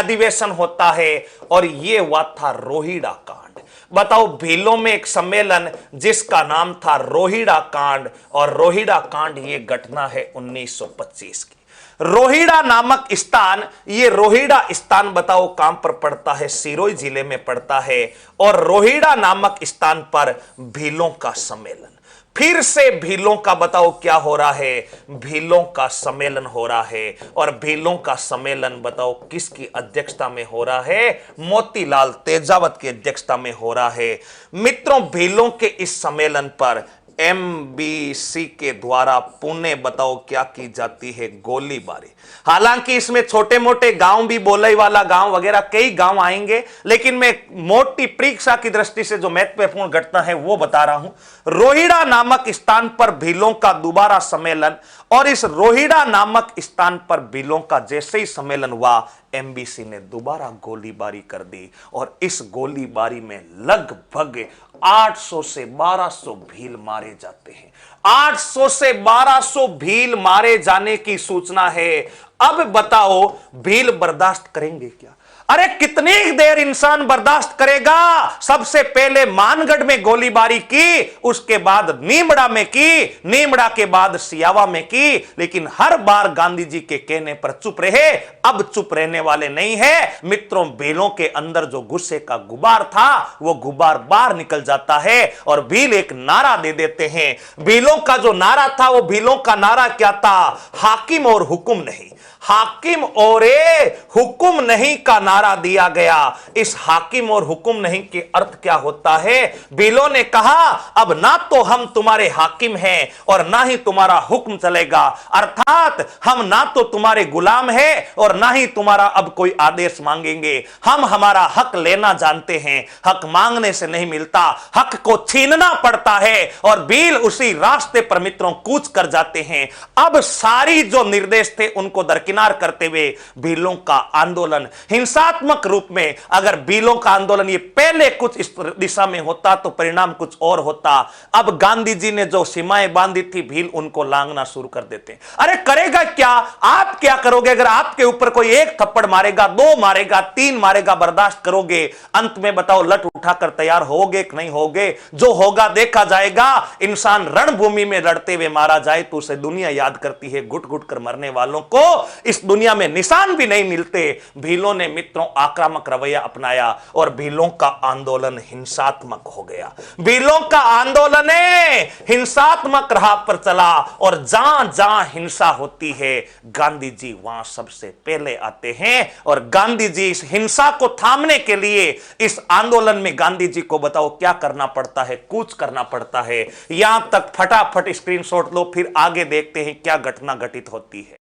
अधिवेशन होता है और ये हुआ था रोहिड़ा कांड। बताओ, भीलों में एक सम्मेलन जिसका नाम था रोहिड़ा कांड, और रोहिड़ा कांड ये घटना है 1925 की। रोहिड़ा नामक स्थान, ये रोहिड़ा स्थान बताओ कहां पर पड़ता है? सिरोही जिले में पड़ता है। और रोहिड़ा नामक स्थान पर भीलों का सम्मेलन, फिर से भीलों का बताओ क्या हो रहा है? भीलों का सम्मेलन हो रहा है। और भीलों का सम्मेलन बताओ किसकी अध्यक्षता में हो रहा है? मोतीलाल तेजावत की अध्यक्षता में हो रहा है। मित्रों, भीलों के इस सम्मेलन पर एमबीसी के द्वारा पुणे बताओ क्या की जाती है? गोलीबारी। हालांकि इसमें छोटे मोटे गांव भी, बोलई वाला गांव वगैरह कई गांव आएंगे, लेकिन मैं मोटी परीक्षा की दृष्टि से जो महत्वपूर्ण घटना है वो बता रहा हूं। रोहिड़ा नामक स्थान पर भीलों का दोबारा सम्मेलन, और इस रोहिड़ा नामक स्थान पर भीलों का जैसे ही सम्मेलन हुआ, एमबीसी ने दोबारा गोलीबारी कर दी। और इस गोलीबारी में लगभग 800 से 1200 भील मारे जाते हैं। 800 से 1200 भील मारे जाने की सूचना है। अब बताओ, भील बर्दाश्त करेंगे क्या? अरे कितनी देर इंसान बर्दाश्त करेगा? सबसे पहले मानगढ़ में गोलीबारी की, उसके बाद नीमड़ा में की, नीमड़ा के बाद सियावा में की, लेकिन हर बार गांधी जी के कहने पर चुप रहे। अब चुप रहने वाले नहीं है। मित्रों, भीलों के अंदर जो गुस्से का गुबार था वो गुबार बाहर निकल जाता है और भील एक नारा दे देते हैं। भीलों का जो नारा था, वो भीलों का नारा क्या था? हाकिम और हुक्म नहीं। हाकिम और हुक्म नहीं का नारा दिया गया। इस हाकिम और हुक्म नहीं के अर्थ क्या होता है? भीलों ने कहा, अब ना तो हम तुम्हारे हाकिम हैं और ना ही तुम्हारा हुक्म चलेगा, अर्थात हम ना तो तुम्हारे गुलाम हैं और ना ही तुम्हारा अब कोई आदेश मांगेंगे। हम हमारा हक लेना जानते हैं, हक मांगने से नहीं मिलता, हक को छीनना पड़ता है। और भील उसी रास्ते पर मित्रों कूच कर जाते हैं। अब सारी जो निर्देश थे उनको दरकिनार करते हुए भीलों का आंदोलन हिंसात्मक रूप में, अगर भीलों का आंदोलन ये पहले कुछ इस दिशा में होता तो परिणाम कुछ और होता। अब गांधी जी ने जो सीमाएं बांधी थी, भील उनको लांघना शुरू कर देते। अरे करेगा क्या? आप क्या करोगे? अगर आपके ऊपर कोई एक थप्पड़ मारेगा, दो मारेगा, तीन मारेगा, बर्दाश्त करोगे? अंत में बताओ लठ उठाकर तैयार होगे कि नहीं होगे? जो होगा देखा जाएगा। इंसान रणभूमि में लड़ते हुए मारा जाए तो उसे दुनिया याद करती है, घुट घुट कर मरने वालों को इस दुनिया में निशान भी नहीं मिलते। भीलों ने मित्रों आक्रामक रवैया अपनाया और भीलों का आंदोलन हिंसात्मक हो गया। भीलों का आंदोलन हिंसात्मक राह पर चला और जहां जहां हिंसा होती है, गांधी जी वहां सबसे पहले आते हैं। और गांधी जी इस हिंसा को थामने के लिए, इस आंदोलन में गांधी जी को बताओ क्या करना पड़ता है? कूच करना पड़ता है। यहां तक फटाफट स्क्रीनशॉट लो, फिर आगे देखते हैं क्या घटना घटित होती है।